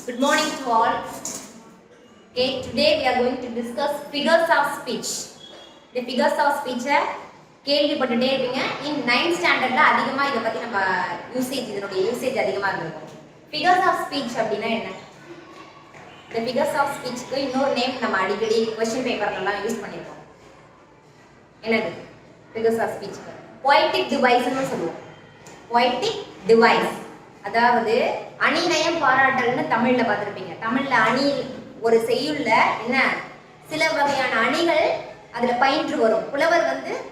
Good morning to all. Okay, today we are going to discuss figures of speech. The figures of speech கேள்விப்பட்டுட்டே இருப்பீங்க. In 9th standardல அதிகமா இத பத்தி நம்ம இதனுடைய usage அதிகமா இருக்கும். Figures of speech அப்படினா என்ன? The figures of speechக்கு இன்னொரு நேம் நம்ம அடிக்கடி क्वेश्चन பேப்பர்ல எல்லாம் யூஸ் பண்ணிருக்கோம். என்னது? Figures of speech. Poetic device ன்னு சொல்லுவோம். Poetic device. அதாவது அணிநயம் பாராட்டல்னு தமிழ்ல பார்த்திருப்பீங்க. தமிழ்ல அணி ஒரு செய்யுள்ள என்ன சில வகையான அணிகள் அதுல பயின்று வரும். புலவர்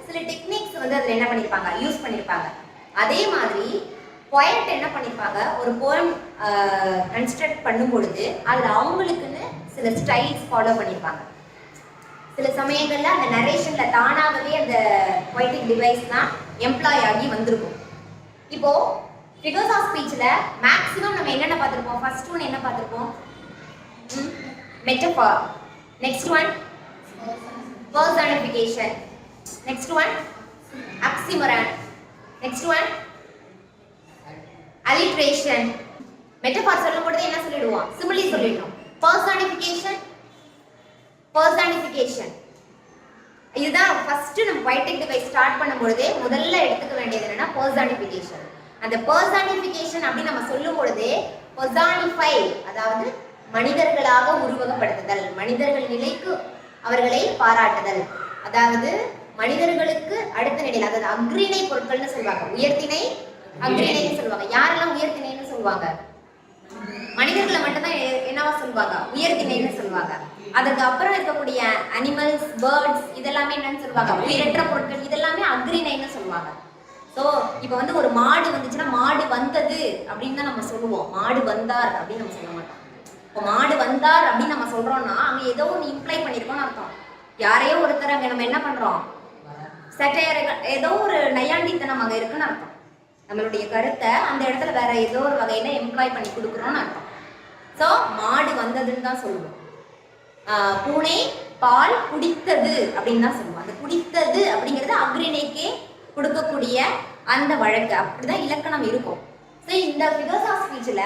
சில டெக்னிக்ஸ் அதுல என்ன பண்ணிருப்பாங்க, யூஸ் பண்ணிருப்பாங்க. அதே மாதிரி poet என்ன பண்ணிருப்பாங்க, ஒரு poem கன்ஸ்ட்ரக்ட் பண்ணும் பொழுது அதுல அவங்களுக்குன்னு சில ஸ்டைல்ஸ் ஃபாலோ பண்ணிருப்பாங்க. சில சமயங்கள்ல அந்த நரேஷன்ல தானாகவே அந்த poetic டிவைஸ் தான் எம்ப்ளாய் ஆகி வந்திருக்கும். இப்போ figures of speechல மேக்ஸிமம் நம்ம என்னென்ன பார்த்திருப்போம்? ஃபர்ஸ்ட் ஒன் என்ன பார்த்திருப்போம்? metaphor. next one personification. next one oxymoron. next one alliteration. metaphor சொல்லும் பொழுது என்ன சொல்லிடுவோம்? simile சொல்லிடுவோம். personification இதுதான் ஃபர்ஸ்ட் நம்ம poetic device ஸ்டார்ட் பண்ணும் பொழுதே முதல்ல எடுத்துக்க வேண்டியது என்னன்னா personification. அந்த personification அப்படி நம்ம சொல்லும் பொழுதே personify அதாவது மனிதர்களாக உருவகப்படுத்துதல், மனிதர்கள் நிலைக்கு அவர்களை பாராட்டுதல், அதாவது மனிதர்களுக்கு அடுத்த நிலையில், அதாவது அக்ரிணை பொருட்கள்னு சொல்லுவாங்க, உயர்த்திணை அக்ரிணைன்னு சொல்லுவாங்க. யாரெல்லாம் உயர்த்திணைன்னு சொல்லுவாங்க? மனிதர்களை மட்டும்தான் என்னவா சொல்லுவாங்க? உயர்த்திணைன்னு சொல்லுவாங்க. அதுக்கு அப்புறம் இருக்கக்கூடிய அனிமல்ஸ், பேர்ட்ஸ் இதெல்லாமே என்னன்னு சொல்லுவாங்க? உயிரற்ற பொருட்கள். இதெல்லாமே அக்ரிணைன்னு சொல்லுவாங்க. ஸோ இப்போ ஒரு மாடு வந்துச்சுன்னா மாடு வந்தது அப்படின்னு தான் நம்ம சொல்லுவோம். மாடு வந்தார் அப்படின்னு நம்ம சொல்ல மாட்டோம். இப்போ மாடு வந்தார் அப்படின்னு நம்ம சொல்றோம்னா அங்கே ஏதோ ஒன்று இம்ப்ளை பண்ணியிருக்கோம்னு அர்த்தம். யாரையோ ஒருத்தர் அங்கே நம்ம என்ன பண்றோம், ஏதோ ஒரு நையாண்டித்தனம் அங்கே இருக்குன்னு அர்த்தம். நம்மளுடைய கருத்தை அந்த இடத்துல வேற ஏதோ ஒரு வகையில எம்ப்ளாய் பண்ணி கொடுக்குறோம்னு அர்த்தம். ஸோ மாடு வந்ததுன்னு தான் சொல்லுவோம். பூனை பால் குடித்தது அப்படின்னு தான் சொல்லுவோம். அந்த குடித்தது அப்படிங்கிறது அக்ரிணைக்கே கொடுக்கக்கூடிய அந்த வழக்கு, அப்படிதான் இலக்கணம் இருக்கும். ஸோ இந்த ஃபிகர்ஸ் ஆஃப் ஸ்பீச்ல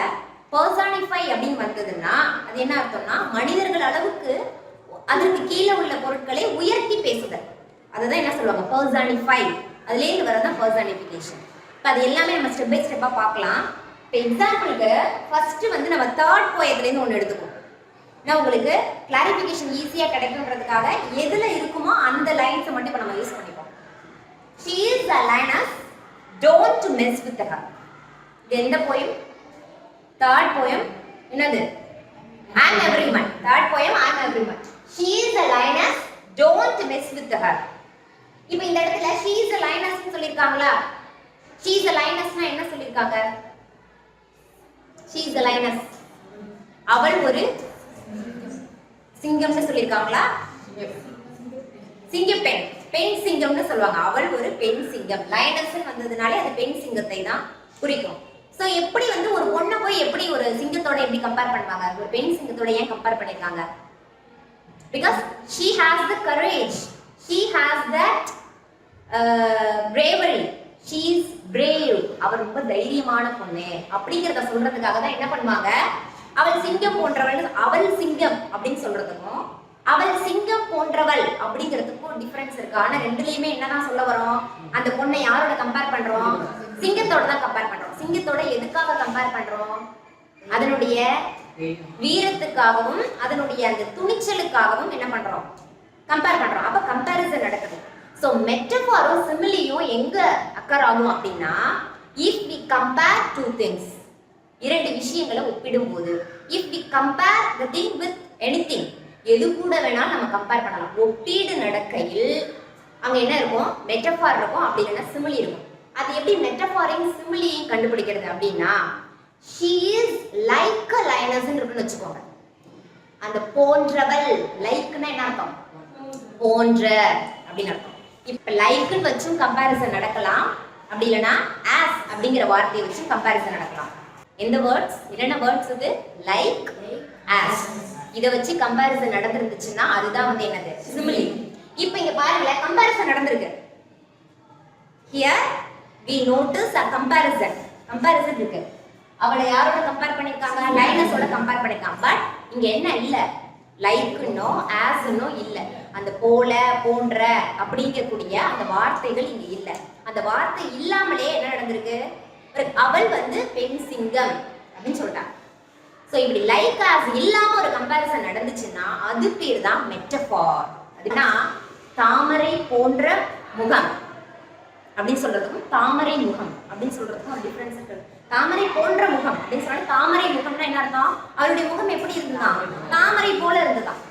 பர்சானிஃபை அப்படின்னு வந்ததுன்னா அது என்ன அர்த்தம்னா மனிதர்கள் அளவுக்கு அதற்கு கீழே உள்ள பொருட்களை உயர்த்தி பேசுதல். அதுதான் என்ன சொல்லுவாங்க? பர்சானிஃபை. அதுலேருந்து வரதான் பர்சானிஃபிகேஷன். இப்போ அது எல்லாமே நம்ம ஸ்டெப் பை ஸ்டெப்பாக பார்க்கலாம். இப்போ எக்ஸாம்பிளுக்கு ஃபர்ஸ்ட் நம்ம தேர்ட் போயத்துலேருந்து ஒன்று எடுத்துக்குவோம். நான் உங்களுக்கு கிளாரிஃபிகேஷன் ஈஸியாக கிடைக்குன்றதுக்காக எதில் இருக்குமோ அந்த லைன்ஸை மட்டும் இப்போ நம்ம யூஸ் பண்ணிப்போம். She is a lioness, don't mess with her. இது எந்த போயம்? Third poem. என்னது? I am everyman. Third poem I am everyman. She is a lioness, don't mess with her. இப்போ இந்த இடத்துல she is a lioness னு சொல்லிருக்காங்களா? She is a lioness னா என்ன சொல்லிருக்காங்க? She is a lioness. அவள் ஒரு சிங்கம்னு சொல்லிருக்காங்களா? சிங்கப்பெண், பெண் சிங்கம்னு சொல்லுவாங்க. அவள் ஒரு பெண் சிங்கம். லயனஸ் வந்ததுனாலே அது பெண் சிங்கத்தை தான் குறிக்கும். ஸோ எப்படி ஒரு பொண்ணை போய் எப்படி ஒரு சிங்கத்தோட எப்படி கம்பேர் பண்ணுவாங்க? ஒரு பெண் சிங்கத்தோட ஏன் கம்பேர் பண்ணிருக்காங்க? Because she has the courage, she has that bravery, she is brave. அவள் ரொம்ப தைரியமான பொண்ணு அப்படிங்கிறத சொல்றதுக்காக தான் என்ன பண்ணுவாங்க, அவள் சிங்கம் போன்றவள், அவள் சிங்கம் அப்படின்னு சொல்றதுக்கும் அவள் சிங்கம் போன்றவள் அப்படிங்கிறதுக்கும் டிஃபரன்ஸ் இருக்கு. ஆனா ரெண்டுலயுமே என்னதான் சொல்ல வரோம்? அந்த பொண்ணை யாரோட கம்பேர் பண்றோம்? சிங்கத்தோட தான் கம்பேர் பண்றோம். சிங்கத்தோட எதுக்காக கம்பேர் பண்றோம்? அதனுடைய வீரத்துக்காகவும் அதனுடைய அந்த துணிச்சலுக்காகவும் என்ன பண்றோம்? கம்பேர் பண்றோம். அப்ப கம்பேரிசன் நடக்குது. ஸோ மெட்டஃபாரும் சிமிலியும் எங்க அக்கர் ஆகும் அப்படின்னா, if we compare two things, இரண்டு விஷயங்களை ஒப்பிடும் போது, if we compare the thing with anything, எது கூட வேணாலும் நம்ம கம்பேர் பண்ணலாம். ஒப்பீடு நடக்கையில் அங்க என்ன இருக்கும்? மெட்டஃபார் இருக்கும், அப்படி இல்லைன்னா சிமிலி இருக்கும். அது எப்படி மெட்டஃபாரையும் சிமிலியையும் கண்டுபிடிக்கிறது அப்படின்னா, she is like a lioness இருக்குன்னு வச்சுக்கோங்க. அந்த போன்றவள், லைக்னா என்ன அர்த்தம்? போன்ற அப்படின்னு அர்த்தம். இப்ப லைக்னு வச்சும் கம்பேரிசன் நடக்கலாம், அப்படி இல்லைன்னா as அப்படிங்கிற வார்த்தையை வச்சும் கம்பேரிசன் நடக்கலாம். எந்த வேர்ட்ஸ்? என்னென்ன வேர்ட்ஸ் இது? Like, as. இத வச்சு கம்பேரிசன் நடந்துருந்துச்சுன்னா அதுதான் என்னது? சிமிலி. இப்போ இங்க பாருங்க, கம்பேரிசன் நடந்திருக்கு. Here we notice a comparison இருக்கு. அவளை யாரோட கம்பேர் பண்ணிருக்காங்க? லைனஸோட கம்பேர் பண்ணிருக்காங்க. பட் இங்க என்ன இல்ல? லைக்குன்னோ ஆஸ்ன்னோ இல்ல. அந்த போல போன்ற அப்படிங்கக்கூடிய அந்த வார்த்தைகள் இங்க இல்ல. அந்த வார்த்தை இல்லாமலே என்ன நடந்திருக்கு? அவள் வந்து பெண் சிங்கம் அப்படின்னு சொல்லிட்டாங்க. ஸோ இப்படி லைக் ஆஸ் இல்லாம ஒரு கம்பேரிசன் நடந்துச்சுன்னா அது பேர் தான் மெட்டஃபார். அதுனா தாமரை போன்ற முகம் அப்படின்னு சொல்றதுக்கும் தாமரை முகம் அப்படின்னு சொல்றதுக்கும் ஒரு டிஃபரன்ஸ் இருக்கு. தாமரை போன்ற முகம் அப்படின்னு சொன்னா தாமரை முகம்னா என்ன அர்த்தம்? அவருடைய முகம் எப்படி இருந்ததுதான்? தாமரை போல இருந்ததுதான்.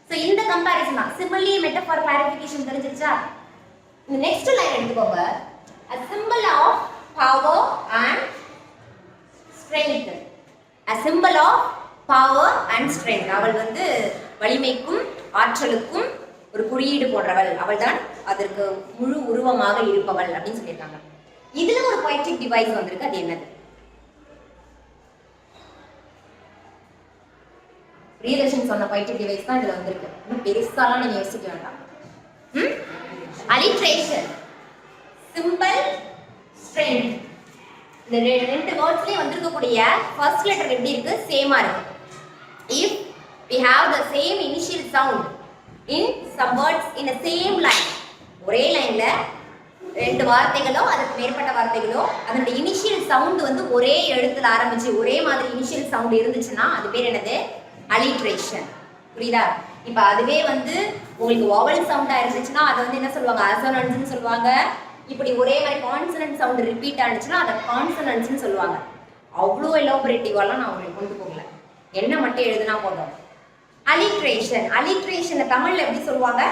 ஸோ இந்த கம்பேரிசன் தான். சிம்பிளி மெட்டஃபார் கிளாரிஃபிகேஷன் தெரிஞ்சிருச்சா? இந்த நெக்ஸ்ட் லைன் எடுத்துக்கோங்க. a symbol of power and strength. a symbol of power and strength. அவள் வந்து வலிமைக்கும் ஆற்றலுக்கும் ஒரு குறியீடு போன்றவள். அவள் தான் அதற்கு முழு உருவமாக இருப்பவள் அப்படின்னு சொல்லியிருக்காங்க. இதுல ஒரு poetic device வந்திருக்கு. அது என்னது? ரீதர்ஷன் சொன்ன poetic device தான் இதுல வந்திருக்கு. இன்னும் பெருசாலாம் நீங்க யோசிக்க வேண்டாம். alliteration, symbol, strength. இந்த ரெண்டு வேர்ட்ஸ்லயே வந்திருக்கக்கூடிய ஃபர்ஸ்ட் லெட்டர் எப்படி இருக்கு? சேமா இருக்கு. if we have the same initial sound in some words in the same line, ஒரே லைன்ல ரெண்டு வார்த்தைகளோ அதுக்கு மேற்பட்ட வார்த்தைகளோ அதனுடைய இனிஷியல் சவுண்ட் வந்து ஒரே எழுத்துல ஆரம்பிச்சு ஒரே மாதிரி இனிஷியல் சவுண்ட் இருந்துச்சுன்னா அது பேர் என்னது? அலிட்ரேஷன். புரியுதா? இப்ப அதுவே வந்து உங்களுக்கு வவல் சவுண்டா இருந்துச்சுன்னா அதை வந்து என்ன சொல்லுவாங்க? அசோனன்ஸ்னு சொல்லுவாங்க. இப்படி ஒரே மாதிரி கான்சனன்ட் சவுண்ட் ரிப்பீட் ஆனிச்சுன்னா அதை கான்சனன்ட்ஸ்னு சொல்லுவாங்க. அவ்வளோ எலாபரேட்டிவாலாம் நான் உங்களுக்கு கொண்டு போகல. என்ன மட்டும் எழுதுனா போதும். அலிட்ரேஷன். அலிட்ரேஷனை தமிழ்ல எப்படி சொல்லுவாங்க?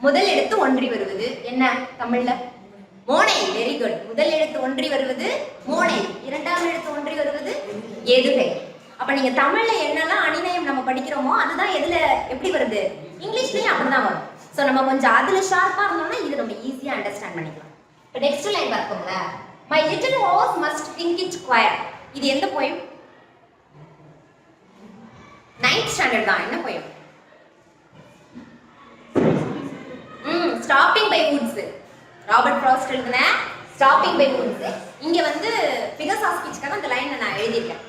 முதல் எழுத்து ஒன்றி வருவது. என்ன தமிழ்ல? மோனை. Very good. முதல் எழுத்து ஒன்றி வருவது மோனை, இரண்டாம் எழுத்து ஒன்றி வருவது எதுகை. அப்ப நீங்க தமிழ்ல என்னெல்லாம் அணிநயம் நம்ம படிக்கிறோமோ அதுதான் எதுல எப்படி வருது? இங்கிலீஷ்லயும் அப்படிதான் வரும். ஸோ நம்ம கொஞ்சம் அதுல ஷார்ப்பா இருந்தோம்னா இது நம்ம ஈஸியா அண்டர்ஸ்டாண்ட் பண்ணிக்கலாம். இப்போ நெக்ஸ்ட் லைன் பார்ப்போம்ல. My little horse must think it square. இது எந்த போயம்? 9th ஸ்டாண்டர்ட் தான். என்ன poem? Stopping by woods. Robert Frost எழுதின ஸ்டாப்பிங் பை வுட்ஸ். இங்க வந்து ஃபிகர்ஸ் ஆஃப் ஸ்பீச்க்காக அந்த லைனை நான் எழுதியிருக்கேன்.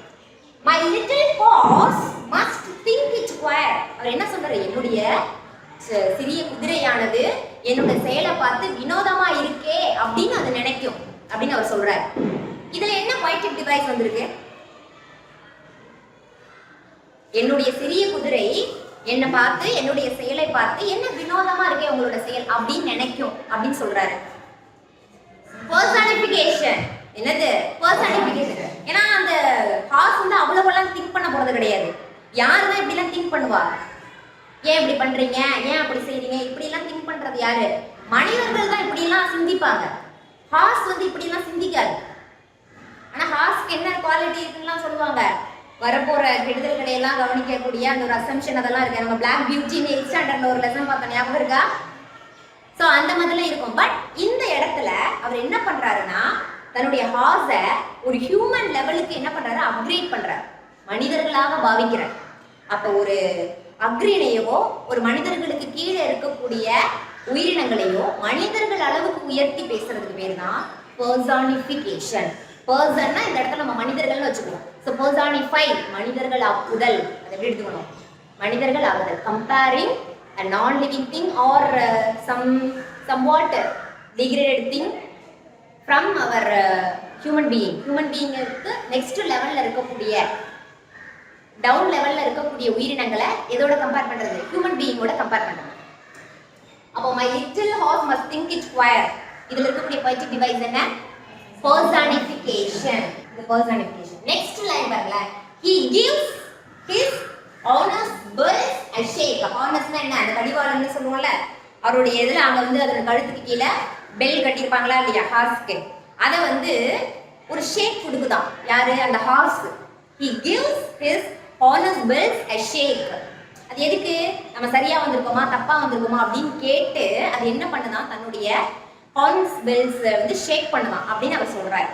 My little horse must think it square. அவர் என்ன சொல்றாரு? என்னுடைய சிறிய குதிரையானது என்னோட செயலை பார்த்து வினோதமா இருக்கே அப்படின்னு அது நினைக்கும் அப்படின்னு அவர் சொல்றாரு. இதுல என்ன poetic device வந்திருக்கு? என்னுடைய சிறிய குதிரை என்னை பார்த்து என்னுடைய செயலை பார்த்து என்ன வினோதமா இருக்கே உங்களோட செயல் அப்படின்னு நினைக்கும் அப்படின்னு சொல்றாரு. பர்சனிஃபிகேஷன். என்னது? பர்சனிஃபிகேஷன். ஏன்னா அந்த ஹார்ஸ் வந்து அவ்வளவுலாம் திங்க் பண்ண போறது கிடையாது. யாருதான் இப்படி எல்லாம் திங்க் பண்ணுவா? ஏன் இப்படி பண்றீங்க, ஏன் அப்படி செய்றீங்க, இப்படி எல்லாம் திங்க் பண்றது யாரு? மனிதர்கள் தான் இப்படி எல்லாம் சிந்திப்பாங்க. ஹார்ஸ் வந்து இப்படி எல்லாம் சிந்திக்காது. ஆனா ஹார்ஸ்க்கு என்ன குவாலிட்டி இருக்குன்னு சொல்லுவாங்க. வரப்போற கெடுதல்களை எல்லாம் கவனிக்கக்கூடிய அந்த ஒரு அசம்ஷன் அதெல்லாம் இருக்கு. நம்ம பிளாக் பியூட்டின்னு 8th ஸ்டாண்டர்ட்ல ஒரு லெசன் பார்த்தோம், ஞாபகம் இருக்கா? ஸோ அந்த மாதிரிலாம் இருக்கும். பட் இந்த இடத்துல அவர் என்ன பண்றாருன்னா தன்னுடைய ஹார்ஸை ஒரு ஹியூமன் லெவலுக்கு என்ன பண்றாரு? அப்கிரேட் பண்றாரு, மனிதர்களாக பாவிக்கிறார். அப்போ ஒரு அக்ரிணையவோ ஒரு மனிதர்களுக்கு கீழே இருக்கக்கூடிய உயிரினங்களையோ மனிதர்கள் அளவுக்கு உயர்த்தி பேசுறதுக்கு பேர் தான் பர்சானிஃபிகேஷன். பர்சன்னா இந்த இடத்துல நம்ம மனிதர்கள்னு வச்சுக்கலாம். ஸோ பர்சானிஃபை மனிதர்கள் ஆக்குதல். அதை எப்படி எடுத்துக்கணும்? மனிதர்கள் ஆகுதல். Comparing a non-living thing or somewhat degraded thing from our human being. human being க்கு நெக்ஸ்ட் லெவல்ல இருக்கக்கூடிய டவுன் லெவல்ல இருக்கக்கூடிய உயிரினங்களை எதோட கம்பேர் பண்றது? ஹியூமன் பீயிங்கோட கம்பேர் பண்றது. அப்போ my little horse must think it square. இதுல இருக்கக்கூடிய poetic device என்ன? Personification. The personification. Next line பாருங்க. He gives his honest birds a shake. honestனா என்ன? அந்த கடிவாளம்னு சொல்லுவோம்ல, அவருடைய இதுல அங்க வந்து அதோட கழுத்துக்கு கீழே பெல் கட்டியிருப்பாங்களா இல்லையா ஹார்ஸ்க்கு, அதை வந்து ஒரு ஷேக் கொடுக்குதான். யாரு? அந்த hours. He gives his honest birds a shake. அது எதுக்கு? நம்ம சரியா வந்திருக்கோமா தப்பா வந்திருக்கோமா அப்படின்னு கேட்டு அது என்ன பண்ணுதான்? தன்னுடைய ஹார்ன்ஸ் பெல்ஸ் வந்து ஷேக் பண்ணுதான் அப்படின்னு அவர் சொல்றாரு.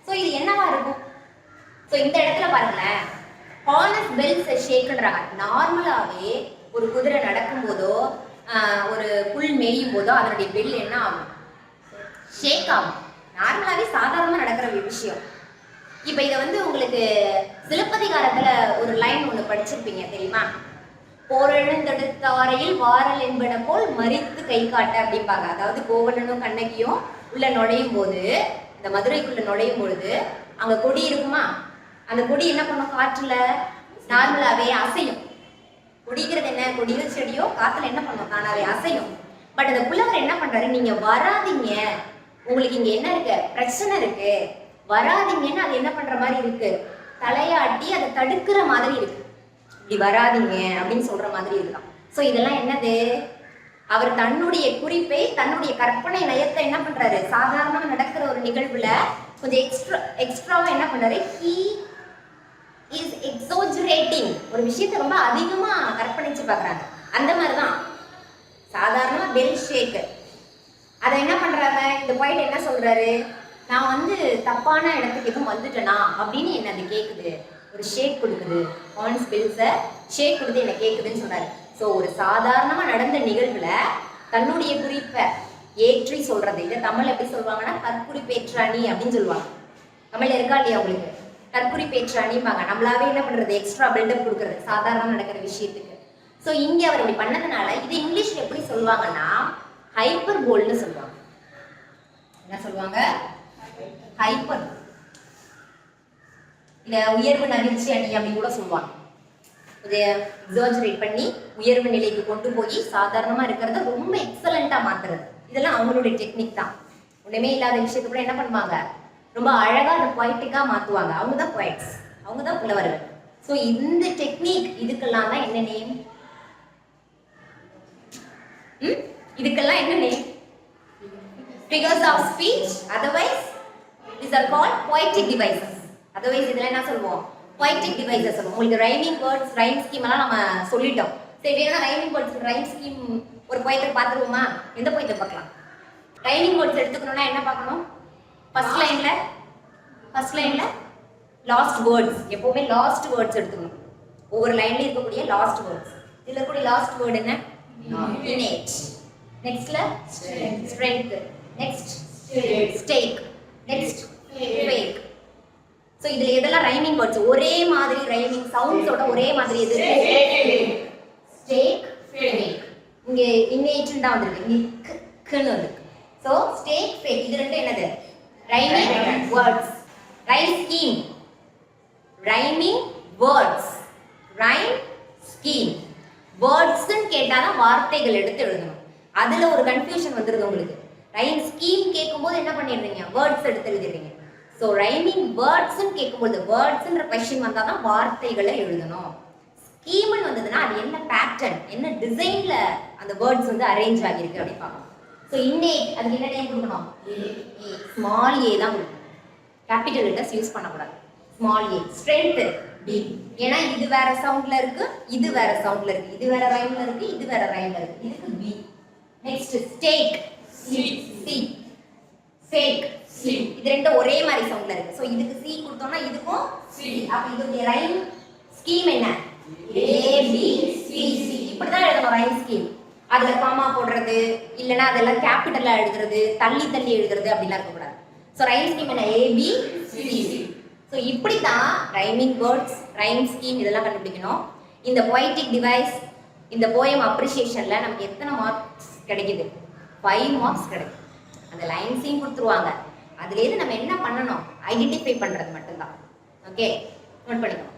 ஸோ இது என்னவா இருக்கும்? ஸோ இந்த இடத்துல பாருங்களேன், ஹார்னஸ் பெல்ஸ் ஷேக்ன்றாங்க. நார்மலாவே ஒரு குதிரை நடக்கும் போதோ ஒரு புல் மேயும் போதோ அதனுடைய பெல் என்ன ஆகும்? ஷேக் ஆகும். நார்மலாவே சாதாரணமா நடக்கிற ஒரு விஷயம். இப்ப இத வந்து உங்களுக்கு சிலப்பதிகாரத்துல ஒரு லைன் ஒண்ணு படிச்சிருப்பீங்க தெரியுமா? போரெழுந்தெடுத்தாரையில் வாரல் என்பன போல் மறித்து கை காட்ட அப்படிம்பாங்க. அதாவது கோவலனும் கண்ணகியும் உள்ள நுழையும் போது, இந்த மதுரைக்குள்ள நுழையும் பொழுது அங்க கொடி இருக்குமா, அந்த கொடி என்ன பண்ணும், காற்றுல நார்மலாவே அசையும். கொடிக்கிறது என்ன, கொடியோ செடியோ காத்துல என்ன பண்ணும், தானாவே அசையும். பட் அந்த புலவர் என்ன பண்றாரு, நீங்க வராதீங்க, உங்களுக்கு இங்க என்ன இருக்கு, பிரச்சனை இருக்கு, வராதீங்கன்னு அது என்ன பண்ற மாதிரி இருக்கு, தலையாட்டி அதை தடுக்கிற மாதிரி இருக்கு. இப்படி வராதீங்க அப்படின்னு சொல்ற மாதிரி இருக்கான். சோ இதெல்லாம் என்னது, அவர் தன்னுடைய குறிப்பை, தன்னுடைய கற்பனை நயத்தை என்ன பண்றாரு, சாதாரணமா நடக்கிற ஒரு நிகழ்வுல கொஞ்சம் எக்ஸ்ட்ராவா என்ன பண்றாரு, he is exaggerating. ஒரு விஷயத்தை ரொம்ப அதிகமா கற்பனைச்சு பாக்குறாங்க. அந்த மாதிரிதான் சாதாரணமா பெல் ஷேக் அதை என்ன பண்றாங்க, இந்த பாயிண்ட் என்ன சொல்றாரு, நான் வந்து தப்பான இடத்துக்கு எதுவும் வந்துட்டேனா அப்படின்னு என்ன அது கேக்குது, ஒரு ஷேக் கொடுக்குது, ஹார்ன்ஸ் பெல்ஸை ஷேக் கொடுத்து என்ன கேக்குதுன்னு சொல்றாரு. ஸோ ஒரு சாதாரணமா நடந்த நிகழ்வுல தன்னுடைய குறிப்பை ஏற்றி சொல்றது. இதை தமிழ் எப்படி சொல்லுவாங்கன்னா கற்குறிப்பேற்றாணி அப்படின்னு சொல்லுவாங்க. தமிழ்ல இருக்கா இல்லையா உங்களுக்கு, கற்குறிப்பேற்றாணிப்பாங்க. நம்மளாவே என்ன பண்றது, எக்ஸ்ட்ரா பில்டப் கொடுக்கறது சாதாரணமா நடக்கிற விஷயத்துக்கு. ஸோ இங்க அவர் இப்படி பண்ணதுனால இது இங்கிலீஷ்ல எப்படி சொல்லுவாங்கன்னா ஹைப்பர் போல்னு சொல்லுவாங்க. என்ன சொல்லுவாங்க, ஹைப்பர், இல்ல உயர்வு நகர்ச்சி அணி அப்படின்னு கூட சொல்லுவாங்க. இதை எக்ஸாஜரேட் பண்ணி உயர்வு நிலைக்கு கொண்டு போய் சாதாரணமா இருக்கிறத ரொம்ப எக்ஸலண்டா மாத்துறது. இதெல்லாம் அவங்களுடைய டெக்னிக் தான். ஒண்ணுமே இல்லாத விஷயத்தை கூட என்ன பண்ணுவாங்க, ரொம்ப அழகா அதை பொய்டிக்கா மாத்துவாங்க. அவங்க தான் பொய்ட்ஸ், அவங்க தான் புலவர்கள். ஸோ இந்த டெக்னிக் இதுக்கெல்லாம் தான் என்ன நேம், இதுக்கெல்லாம் என்ன name, figures of speech, otherwise these are called poetic devices. otherwise இதெல்லாம் என்ன சொல்லுவோம், poetic devices சொல்லுவோம். உங்களுக்கு ரைமிங் வேர்ட்ஸ், ரைம் ஸ்கீம் எல்லாம் நம்ம சொல்லிட்டோம். சரி, வேணா ரைமிங் வேர்ட்ஸ், ரைம் ஸ்கீம் ஒரு போயத்தை பார்த்துருவோமா, எந்த போயத்தை பார்க்கலாம். ரைமிங் வேர்ட்ஸ் எடுத்துக்கணும்னா என்ன பார்க்கணும், ஃபர்ஸ்ட் லைன்ல லாஸ்ட் வேர்ட்ஸ், எப்பவுமே லாஸ்ட் வேர்ட்ஸ் எடுத்துக்கணும். ஒவ்வொரு லைன்லயும் இருக்கக்கூடிய லாஸ்ட் வேர்ட்ஸ். இதுல இருக்கக்கூடிய லாஸ்ட் வேர்ட் என்ன, innate, நெக்ஸ்ட்ல strength, next stake, next fake. So இதுல எதெல்லாம் ரைமிங் வேர்ட்ஸ், ஒரே மாதிரி ரைமிங் சவுண்ட்ஸோட ஒரே மாதிரி எது, stake, fake. இங்க innate தான் வந்திருக்கு, இங்க க்குன்னு வந்திருக்கு. சோ stake, fake இது ரெண்டும் என்னது, rhyming words. Rhyme scheme, rhyming words, rhyme scheme. வேர்ட்ஸ்ன்னு கேட்டாதான் வார்த்தைகள் எடுத்து எழுதணும். அதுல ஒரு கன்ஃபியூஷன் வந்துருது உங்களுக்கு. ரைம் ஸ்கீம் கேட்கும்போது என்ன பண்ணிடுறீங்க, வேர்ட்ஸ் எடுத்து எழுதிடுறீங்க. ஸோ ரைமிங் வேர்ட்ஸ்ன்னு கேட்கும்போது வேர்ட்ஸ்ன்ற கொஸ்டின் வந்தால் தான் வார்த்தைகளை எழுதணும். ஸ்கீம்னு வந்ததுன்னா அது என்ன பேட்டர்ன், என்ன டிசைன்ல அந்த வேர்ட்ஸ் வந்து அரேஞ்ச் ஆகியிருக்கு அப்படின்னு பார்க்கணும். ஸோ இன்னேட் அதுக்கு என்ன நேம் கொடுக்கணும், ஸ்மால் ஏ தான் கொடுக்கணும். கேபிட்டல் லெட்டர்ஸ் யூஸ் பண்ணக்கூடாது. Small A. ஸ்ட்ரென்த் பி, ஏன்னா இது வேற சவுண்ட்ல இருக்கு, இது வேற சவுண்ட்ல இருக்கு, இது வேற ரைம்ல இருக்கு, இது வேற ரைம்ல இருக்கு, இதுக்கு B. Next stake, C. Fake, C. இது ரெண்டும் ஒரே மாதிரி சவுண்ட்ல இருக்கு. சோ இதுக்கு சி கொடுத்தோம்னா இதுக்கும் சி. அப்ப இதோட ரைம் ஸ்கீம் என்ன, ஏ பி சி சி. இப்படி தான் எழுதணும் ரைம் ஸ்கீம். அதுல காமா போடுறது இல்லனா அதெல்லாம் கேபிட்டலா எழுதுறது, தள்ளி தள்ளி எழுதுறது அப்படிலாம் இருக்க கூடாது. சோ ரைம் ஸ்கீம் என்ன, ஏ பி சி சி. சோ இப்படி தான் ரைமிங் வேர்ட்ஸ், ரைம் ஸ்கீம் இதெல்லாம் கண்டுபிடிக்கணும். இந்த poetic டிவைஸ், இந்த போயம் அப்ரிசியேஷன்ல நமக்கு எத்தனை மார்க்ஸ் கிடைக்குது, 5 மார்க்ஸ் கிடைக்கும். அந்த லைன்ஸையும் கொடுத்துருவாங்க. அதுலேருந்து நம்ம என்ன பண்ணணும், ஐடென்டிஃபை பண்றது மட்டும்தான். ஓகே, நோட் பண்ணிக்கணும்.